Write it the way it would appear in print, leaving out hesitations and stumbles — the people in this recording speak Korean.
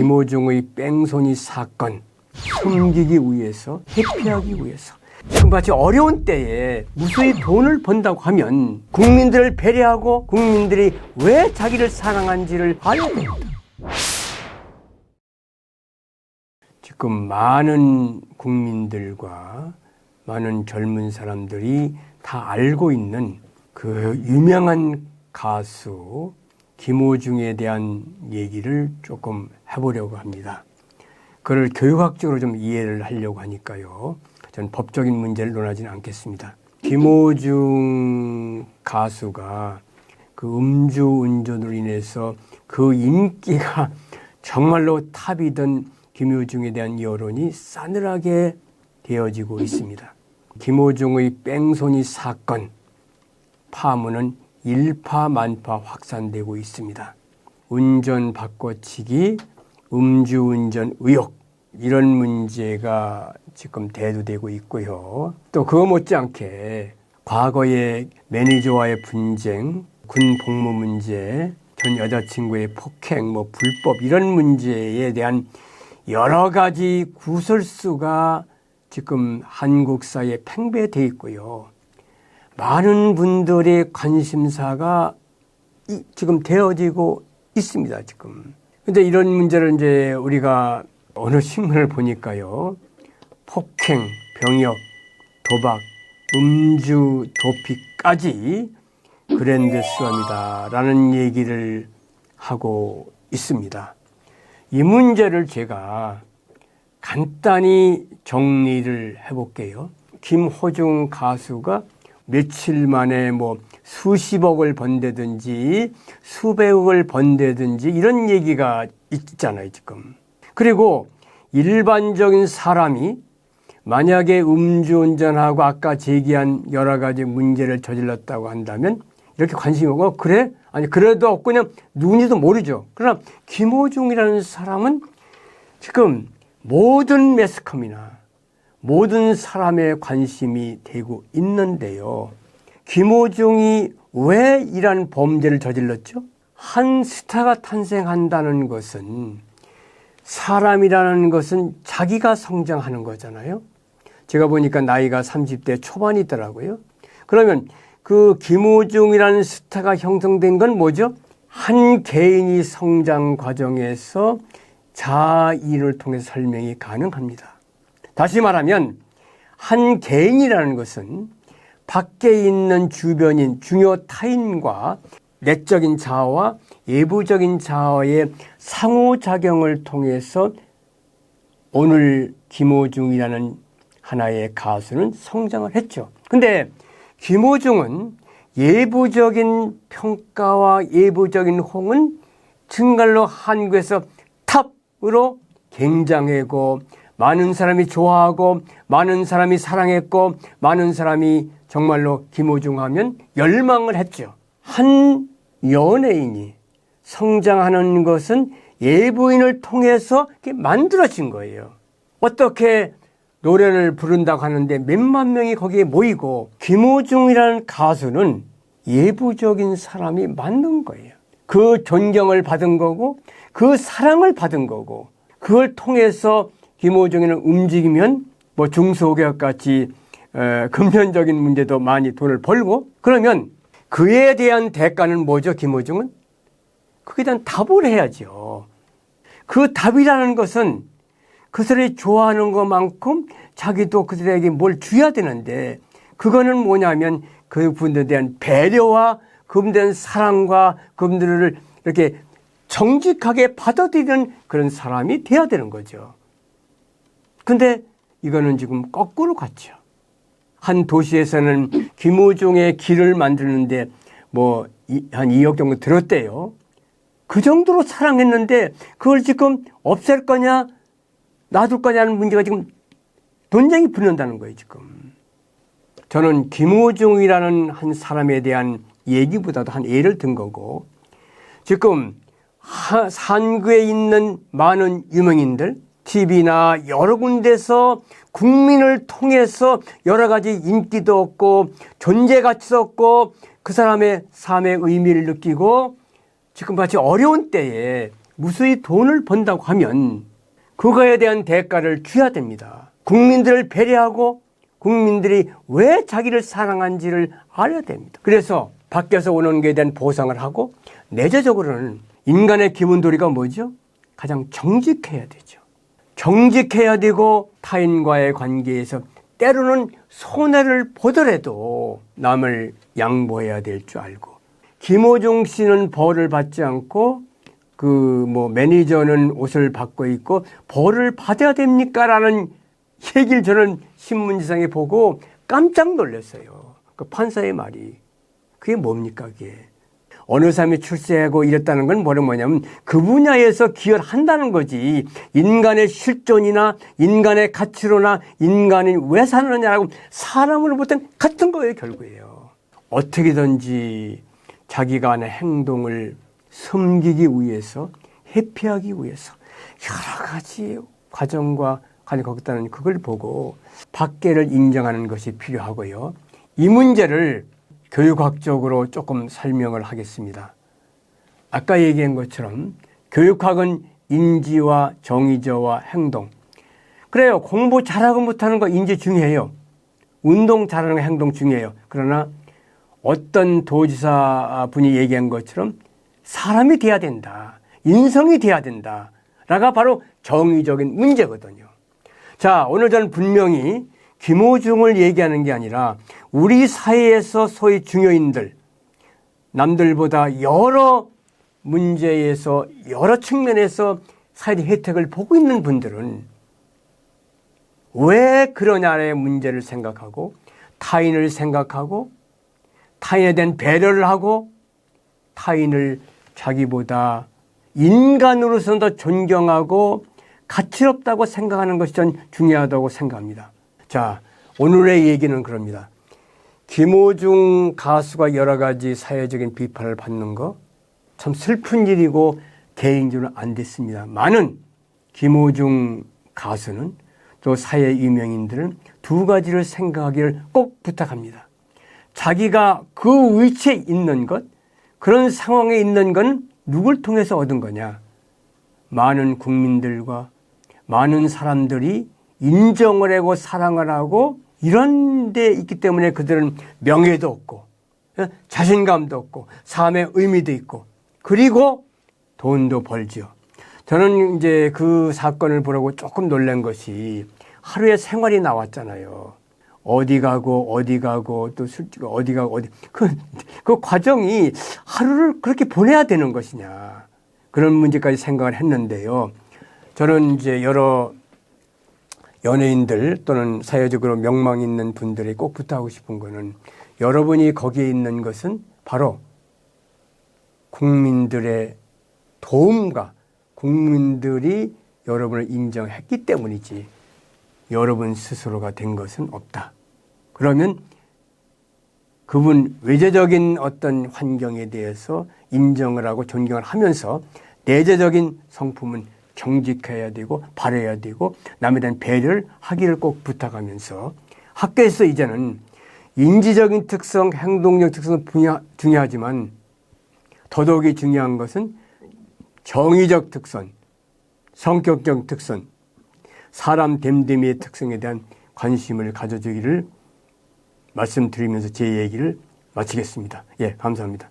김호중의 뺑소니 사건 숨기기 위해서, 회피하기 위해서 지금 마치 어려운 때에 무수히 돈을 번다고 하면 국민들을 배려하고 국민들이 왜 자기를 사랑한지를 알아야 됩니다. 지금 많은 국민들과 많은 젊은 사람들이 다 알고 있는 그 유명한 가수 김호중에 대한 얘기를 조금 해보려고 합니다. 그걸 교육학적으로 좀 이해를 하려고 하니까요. 전 법적인 문제를 논하지는 않겠습니다. 김호중 가수가 그 음주운전으로 인해서 그 인기가 정말로 탑이던 김호중에 대한 여론이 싸늘하게 되어지고 있습니다. 김호중의 뺑소니 사건 파문은 일파만파 확산되고 있습니다. 운전 바꿔치기, 음주운전 의혹 이런 문제가 지금 대두되고 있고요. 또 그거 못지않게 과거의 매니저와의 분쟁, 군 복무 문제, 전 여자친구의 폭행, 불법 이런 문제에 대한 여러 가지 구설수가 지금 한국 사회에 팽배되어 있고요. 많은 분들의 관심사가 지금 되어지고 있습니다, 지금. 근데 이런 문제를 이제 우리가 어느 신문을 보니까요. 폭행, 병역, 도박, 음주, 도피까지 그랜드 수험이다라는 얘기를 하고 있습니다. 이 문제를 제가 간단히 정리를 해볼게요. 김호중 가수가 며칠 만에 수십억을 번다든지 수백억을 번다든지 이런 얘기가 있잖아요, 지금. 그리고 일반적인 사람이 만약에 음주운전하고 아까 제기한 여러 가지 문제를 저질렀다고 한다면 이렇게 관심이 오고 그래? 아니 그래도 없고 그냥 누군지도 모르죠. 그러나 김호중이라는 사람은 지금 모든 매스컴이나 모든 사람의 관심이 되고 있는데요. 김호중이 왜 이러한 범죄를 저질렀죠? 한 스타가 탄생한다는 것은 사람이라는 것은 자기가 성장하는 거잖아요. 제가 보니까 나이가 30대 초반이더라고요. 그러면 그 김호중이라는 스타가 형성된 건 뭐죠? 한 개인이 성장 과정에서 자인을 통해서 설명이 가능합니다. 다시 말하면 한 개인이라는 것은 밖에 있는 주변인 중요 타인과 내적인 자아와 외부적인 자아의 상호작용을 통해서 오늘 김호중이라는 하나의 가수는 성장을 했죠. 근데 김호중은 예부적인 평가와 예부적인 호응은 정말로 한국에서 탑으로 굉장하고 많은 사람이 좋아하고 많은 사람이 사랑했고 많은 사람이 정말로 김호중 하면 열망을 했죠. 한 연예인이 성장하는 것은 예부인을 통해서 만들어진 거예요. 어떻게 노래를 부른다고 하는데 몇만 명이 거기에 모이고 김호중이라는 가수는 예부적인 사람이 만든 거예요. 그 존경을 받은 거고 그 사랑을 받은 거고 그걸 통해서 김호중이는 움직이면 중소기업같이 금전적인 문제도 많이 돈을 벌고 그러면 그에 대한 대가는 뭐죠, 김호중은? 그에 대한 답을 해야죠. 그 답이라는 것은 그들이 좋아하는 것만큼 자기도 그들에게 뭘 줘야 되는데 그거는 뭐냐면 그분들에 대한 배려와 그분들에 대한 사랑과 그분들을 이렇게 정직하게 받아들이는 그런 사람이 돼야 되는 거죠. 근데 이거는 지금 거꾸로 갔죠. 한 도시에서는 김호중의 길을 만드는데 한 2억 정도 들었대요. 그 정도로 사랑했는데 그걸 지금 없앨 거냐 놔둘 거냐는 문제가 지금 논쟁이 붙는다는 거예요, 지금. 저는 김호중이라는 한 사람에 대한 얘기보다도 한 예를 든 거고 지금 산구에 있는 많은 유명인들 TV나 여러 군데서 국민을 통해서 여러 가지 인기도 얻고 존재가치도 얻고 그 사람의 삶의 의미를 느끼고 지금 마치 어려운 때에 무수히 돈을 번다고 하면 그거에 대한 대가를 줘야 됩니다. 국민들을 배려하고 국민들이 왜 자기를 사랑한지를 알아야 됩니다. 그래서 밖에서 오는 것에 대한 보상을 하고 내재적으로는 인간의 기본 도리가 뭐죠? 가장 정직해야 되죠. 정직해야 되고 타인과의 관계에서 때로는 손해를 보더라도 남을 양보해야 될 줄 알고, 김호중 씨는 벌을 받지 않고 매니저는 옷을 받고 있고 벌을 받아야 됩니까? 라는 얘기를 저는 신문지상에 보고 깜짝 놀랐어요. 그 판사의 말이. 그게 뭡니까, 그게. 어느 사람이 출세하고 이랬다는 건 뭐냐면 그 분야에서 기여를 한다는 거지. 인간의 실존이나 인간의 가치로나 인간이 왜 사느냐라고 사람으로부터는 같은 거예요, 결국에요. 어떻게든지 자기가 하는 행동을 섬기기 위해서, 회피하기 위해서 여러 가지 과정과 거기다는 그걸 보고 박계를 인정하는 것이 필요하고요. 이 문제를 교육학적으로 조금 설명을 하겠습니다. 아까 얘기한 것처럼 교육학은 인지와 정의저와 행동. 그래요. 공부 잘하고 못하는 거 인지 중요해요. 운동 잘하는 거 행동 중요해요. 그러나 어떤 도지사 분이 얘기한 것처럼 사람이 돼야 된다. 인성이 돼야 된다. 라가 바로 정의적인 문제거든요. 자, 오늘 저는 분명히 김호중을 얘기하는 게 아니라 우리 사회에서 소위 중요인들, 남들보다 여러 문제에서 여러 측면에서 사회적 혜택을 보고 있는 분들은 왜 그러냐의 문제를 생각하고 타인을 생각하고 타인에 대한 배려를 하고 타인을 자기보다 인간으로서는 더 존경하고 가치롭다고 생각하는 것이 전 중요하다고 생각합니다. 자, 오늘의 얘기는 그럽니다. 김호중 가수가 여러 가지 사회적인 비판을 받는 거 참 슬픈 일이고 개인적으로 안 됐습니다. 많은 김호중 가수는 또 사회 유명인들은 두 가지를 생각하기를 꼭 부탁합니다. 자기가 그 위치에 있는 것, 그런 상황에 있는 건 누굴 통해서 얻은 거냐? 많은 국민들과 많은 사람들이 인정을 하고 사랑을 하고 이런 데 있기 때문에 그들은 명예도 없고 자신감도 없고 삶의 의미도 있고 그리고 돈도 벌지요. 저는 이제 그 사건을 보려고 조금 놀란 것이 하루에 생활이 나왔잖아요. 어디 가고 또 술집에 어디 가고 그 과정이 하루를 그렇게 보내야 되는 것이냐. 그런 문제까지 생각을 했는데요. 저는 이제 여러 연예인들 또는 사회적으로 명망 있는 분들이 꼭 부탁하고 싶은 거는 여러분이 거기에 있는 것은 바로 국민들의 도움과 국민들이 여러분을 인정했기 때문이지 여러분 스스로가 된 것은 없다. 그러면 그분 외재적인 어떤 환경에 대해서 인정을 하고 존경을 하면서 내재적인 성품은 정직해야 되고 바라야 되고 남에 대한 배려를 하기를 꼭 부탁하면서 학교에서 이제는 인지적인 특성, 행동적 특성은 중요하지만 더더욱이 중요한 것은 정의적 특성, 성격적 특성, 사람 됨됨이의 특성에 대한 관심을 가져주기를 말씀드리면서 제 얘기를 마치겠습니다. 예, 감사합니다.